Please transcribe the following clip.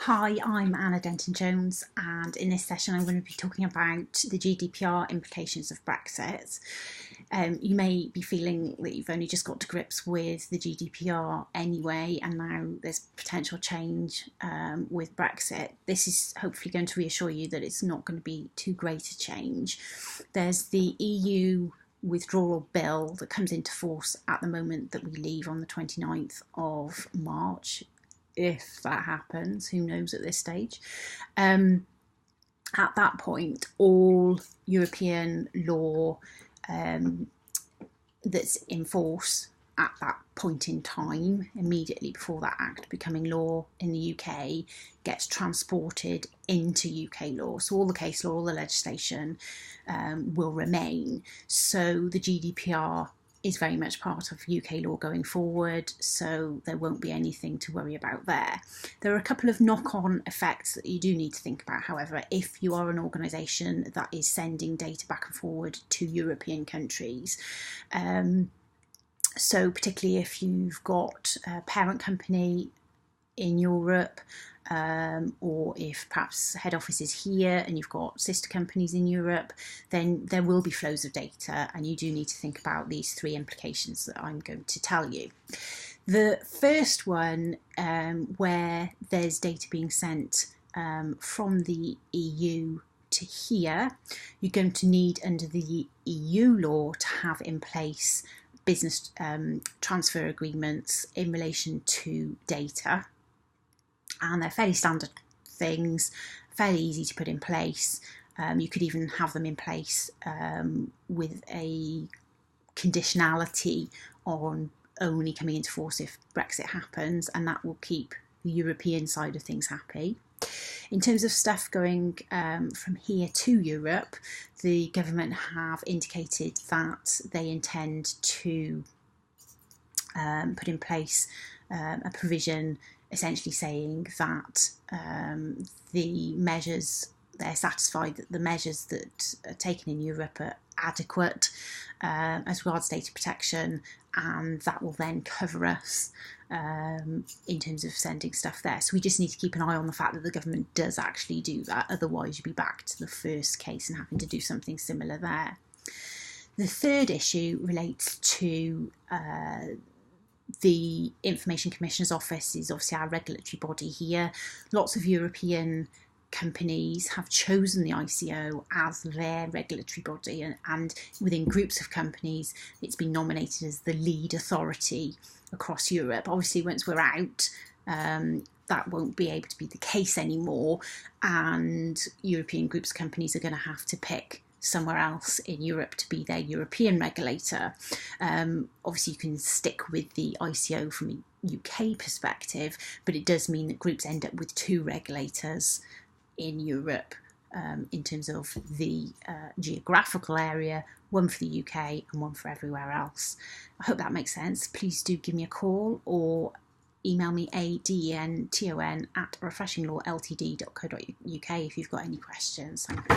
Hi, I'm Anna Denton-Jones, and in this session I'm going to be talking about the GDPR implications of Brexit. You may be feeling that you've only just got to grips with the GDPR anyway, and now there's potential change with Brexit. This is hopefully going to reassure you that it's not going to be too great a change. There's the EU withdrawal bill that comes into force at the moment that we leave on the 29th of March. If that happens, who knows at this stage. At that point, all European law that's in force at that point in time, immediately before that act becoming law in the UK, gets transported into UK law. So all the case law, all the legislation will remain. So the GDPR is very much part of UK law going forward, so there won't be anything to worry about there. There are a couple of knock-on effects that you do need to think about, however, if you are an organisation that is sending data back and forward to European countries. So particularly if you've got a parent company in Europe, or if perhaps head office is here and you've got sister companies in Europe, then there will be flows of data, and you do need to think about these three implications that I'm going to tell you. The first one, where there's data being sent from the EU to here, you're going to need, under the EU law, to have in place business transfer agreements in relation to data. And they're fairly standard things, fairly easy to put in place. You could even have them in place with a conditionality on only coming into force if Brexit happens, and that will keep the European side of things happy. In terms of stuff going from here to Europe, the government have indicated that they intend to put in place a provision essentially saying that they're satisfied that the measures that are taken in Europe are adequate as regards data protection, and that will then cover us in terms of sending stuff there. So we just need to keep an eye on the fact that the government does actually do that, otherwise you'd be back to the first case and having to do something similar there. The third issue relates to the Information Commissioner's Office is obviously our regulatory body here. Lots of European companies have chosen the ICO as their regulatory body, and within groups of companies it's been nominated as the lead authority across Europe. Obviously once we're out, that won't be able to be the case anymore, and European groups of companies are going to have to pick somewhere else in Europe to be their European regulator. Obviously you can stick with the ICO from a UK perspective, but it does mean that groups end up with two regulators in Europe in terms of the geographical area, one for the UK and one for everywhere else. I hope that makes sense. Please do give me a call or email me adenton@refreshinglawltd.co.uk if you've got any questions. Thank you.